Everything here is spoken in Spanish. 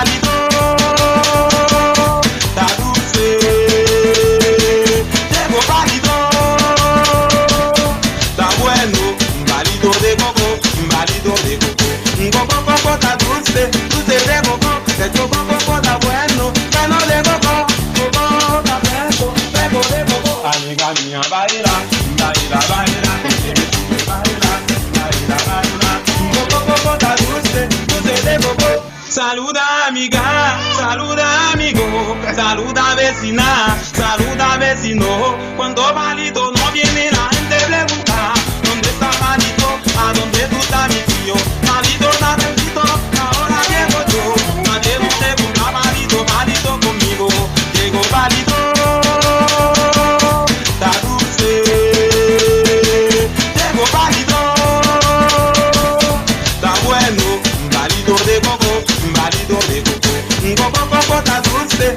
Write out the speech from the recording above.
válido, está dulce. Llegó válido, está bueno, válido de coco, válido de coco. Coco, coco, está dulce, dulce de coco. El coco, coco, está bueno, bueno de coco. Coco, está fresco, fresco de coco. Amiga mía, baila, baila, baila. Baila, baila, baila. Coco, coco, está dulce, dulce de coco. Saluda amiga, saluda amigo, saluda vecina, saluda vecino. Cuando válido no viene la gente pregunta, ¿dónde está válido? ¿A dónde tú estás mi tío? Válido está tantito, ahora llego yo. Nadie me pregunta válido, válido conmigo. Llego válido, está dulce. Llego válido, está bueno, válido de coco. Válido de coco, coco, coco, está dulce.